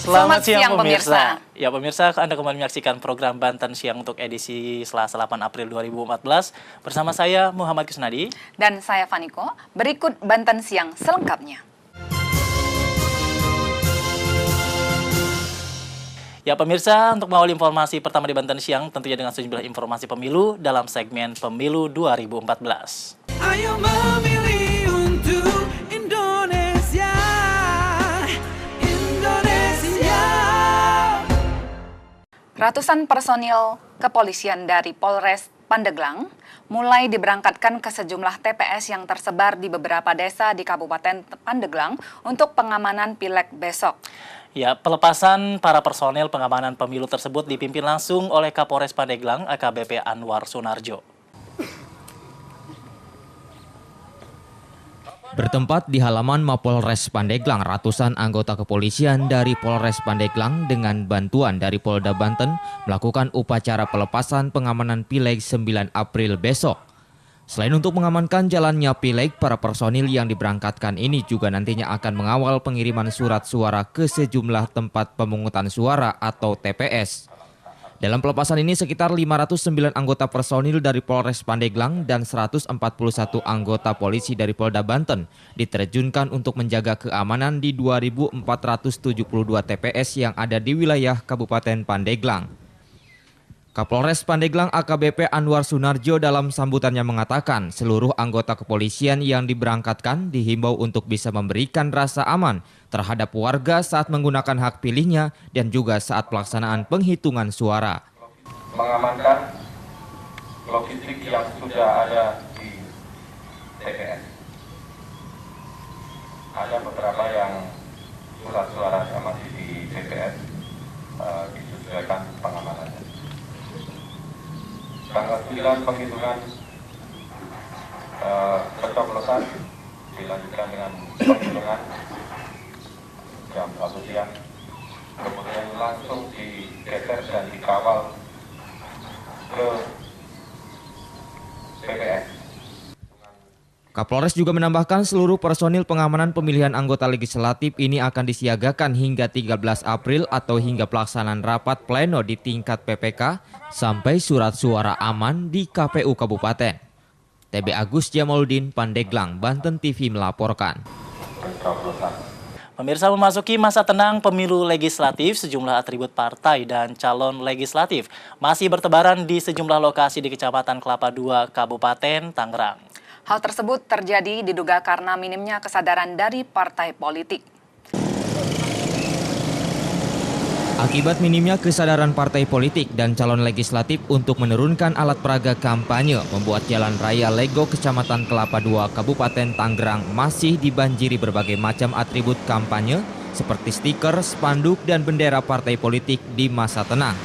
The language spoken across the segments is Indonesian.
Selamat siang pemirsa. Ya pemirsa, Anda kembali menyaksikan program Banten Siang untuk edisi Selasa 8 April 2014. Bersama saya Muhammad Kusnadi. Dan saya Faniko. Berikut Banten Siang selengkapnya. Ya pemirsa, untuk mengawali informasi pertama di Banten Siang, tentunya dengan sejumlah informasi pemilu dalam segmen Pemilu 2014. Ayo memilih untuk Indonesia, Indonesia. Ratusan personil kepolisian dari Polres Pandeglang mulai diberangkatkan ke sejumlah TPS yang tersebar di beberapa desa di Kabupaten Pandeglang untuk pengamanan Pileg besok. Ya, pelepasan para personel pengamanan pemilu tersebut dipimpin langsung oleh Kapolres Pandeglang AKBP Anwar Sunarjo. Bertempat di halaman Mapolres Pandeglang, ratusan anggota kepolisian dari Polres Pandeglang dengan bantuan dari Polda Banten melakukan upacara pelepasan pengamanan Pileg 9 April besok. Selain untuk mengamankan jalannya Pileg, para personil yang diberangkatkan ini juga nantinya akan mengawal pengiriman surat suara ke sejumlah tempat pemungutan suara atau TPS. Dalam pelepasan ini sekitar 509 anggota personil dari Polres Pandeglang dan 141 anggota polisi dari Polda Banten diterjunkan untuk menjaga keamanan di 2.472 TPS yang ada di wilayah Kabupaten Pandeglang. Kapolres Pandeglang AKBP Anwar Sunarjo dalam sambutannya mengatakan seluruh anggota kepolisian yang diberangkatkan dihimbau untuk bisa memberikan rasa aman terhadap warga saat menggunakan hak pilihnya dan juga saat pelaksanaan penghitungan suara. Mengamankan logistik yang sudah ada di TPS. Ada beberapa yang surat suaranya masih di TPS, disesuaikan pengamanannya. Tanggal 9 penghitungan pencoblosan dilanjutkan dengan penghitungan jam 1 siang, kemudian langsung digeser dan dikawal ke TPS. Kapolres juga menambahkan seluruh personil pengamanan pemilihan anggota legislatif ini akan disiagakan hingga 13 April atau hingga pelaksanaan rapat pleno di tingkat PPK sampai surat suara aman di KPU Kabupaten. TB Agus Jamaluddin, Pandeglang, Banten TV melaporkan. Pemirsa, memasuki masa tenang pemilu legislatif, sejumlah atribut partai dan calon legislatif masih bertebaran di sejumlah lokasi di Kecamatan Kelapa II, Kabupaten Tangerang. Hal tersebut terjadi diduga karena minimnya kesadaran dari partai politik. Akibat minimnya kesadaran partai politik dan calon legislatif untuk menurunkan alat peraga kampanye, membuat Jalan Raya Lego Kecamatan Kelapa II, Kabupaten Tangerang masih dibanjiri berbagai macam atribut kampanye seperti stiker, spanduk, dan bendera partai politik di masa tenang.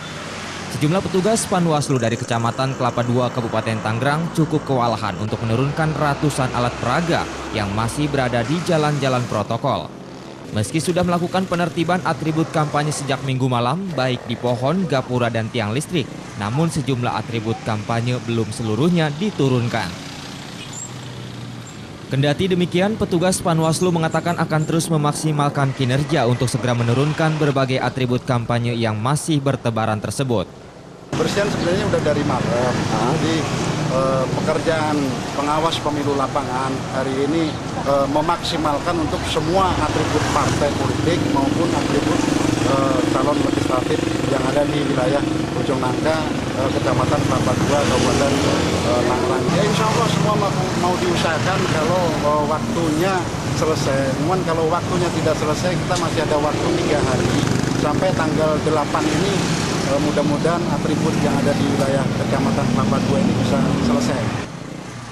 Sejumlah petugas Panwaslu dari Kecamatan Kelapa II, Kabupaten Tangerang cukup kewalahan untuk menurunkan ratusan alat peraga yang masih berada di jalan-jalan protokol. Meski sudah melakukan penertiban atribut kampanye sejak Minggu malam, baik di pohon, gapura, dan tiang listrik, namun sejumlah atribut kampanye belum seluruhnya diturunkan. Kendati demikian, petugas Panwaslu mengatakan akan terus memaksimalkan kinerja untuk segera menurunkan berbagai atribut kampanye yang masih bertebaran tersebut. Bersihan sebenarnya udah dari malam, jadi pekerjaan pengawas pemilu lapangan hari ini memaksimalkan untuk semua atribut partai politik maupun atribut calon legislatif yang ada di wilayah Ujung Nangka, Kecamatan Kelapa II, Kabupaten Tangerang. Ya insya Allah semua mau diusahakan kalau waktunya selesai. Namun kalau waktunya tidak selesai, kita masih ada waktu 3 hari sampai tanggal 8 ini. Mudah-mudahan atribut yang ada di wilayah Kecamatan Kelapa II ini bisa selesai.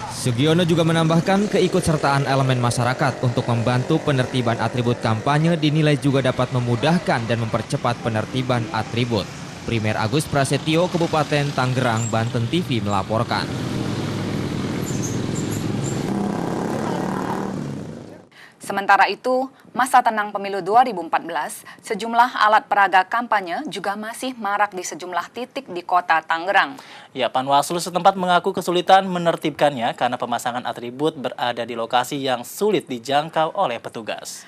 Sugiono juga menambahkan keikutsertaan elemen masyarakat untuk membantu penertiban atribut kampanye dinilai juga dapat memudahkan dan mempercepat penertiban atribut. Primer Agus Prasetyo, Kabupaten Tangerang, Banten TV melaporkan. Sementara itu, masa tenang pemilu 2014, sejumlah alat peraga kampanye juga masih marak di sejumlah titik di kota Tangerang. Ya, Panwaslu setempat mengaku kesulitan menertibkannya karena pemasangan atribut berada di lokasi yang sulit dijangkau oleh petugas.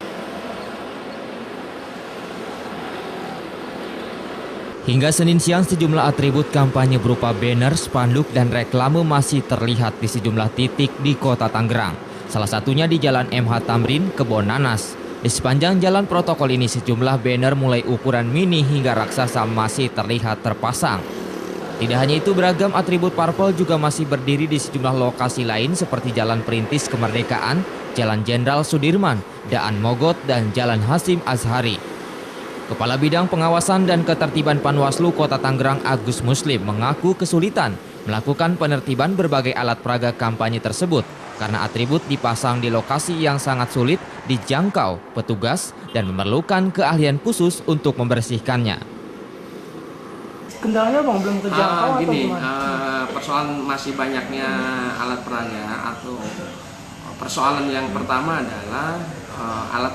Hingga Senin siang, sejumlah atribut kampanye berupa banner, spanduk, dan reklame masih terlihat di sejumlah titik di kota Tangerang. Salah satunya di Jalan MH Tamrin, Kebon Nanas. Di sepanjang jalan protokol ini, sejumlah banner mulai ukuran mini hingga raksasa masih terlihat terpasang. Tidak hanya itu, beragam atribut parpol juga masih berdiri di sejumlah lokasi lain seperti Jalan Perintis Kemerdekaan, Jalan Jenderal Sudirman, Daan Mogot, dan Jalan Hasyim Azhari. Kepala Bidang Pengawasan dan Ketertiban Panwaslu Kota Tangerang Agus Muslim mengaku kesulitan melakukan penertiban berbagai alat peraga kampanye tersebut karena atribut dipasang di lokasi yang sangat sulit dijangkau petugas dan memerlukan keahlian khusus untuk membersihkannya. Kendalanya bang belum terjangkau atau gimana? Persoalan masih banyaknya alat peraga atau persoalan yang pertama adalah alat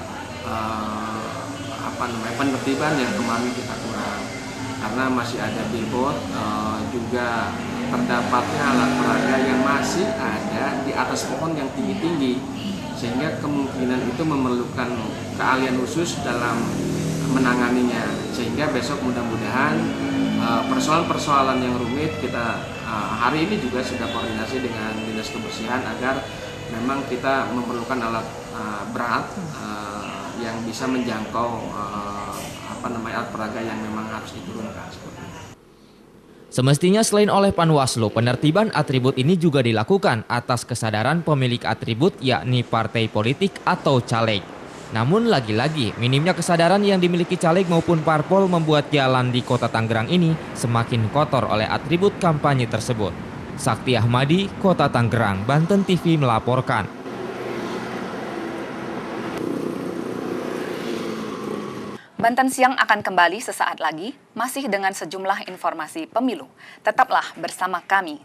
penertiban yang kemarin kita kurang karena masih ada billboard, juga terdapatnya alat peraga yang masih ada di atas pohon yang tinggi-tinggi sehingga kemungkinan itu memerlukan keahlian khusus dalam menanganinya, sehingga besok mudah-mudahan persoalan-persoalan yang rumit kita hari ini juga sudah koordinasi dengan Dinas Kebersihan agar memang kita memerlukan alat berat yang bisa menjangkau alat peraga yang memang harus diturunkan. Semestinya selain oleh Panwaslu, penertiban atribut ini juga dilakukan atas kesadaran pemilik atribut yakni partai politik atau caleg. Namun lagi-lagi minimnya kesadaran yang dimiliki caleg maupun parpol membuat jalan di kota Tangerang ini semakin kotor oleh atribut kampanye tersebut. Sakti Ahmadi, Kota Tangerang, Banten TV melaporkan. Banten Siang akan kembali sesaat lagi, masih dengan sejumlah informasi pemilu. Tetaplah bersama kami.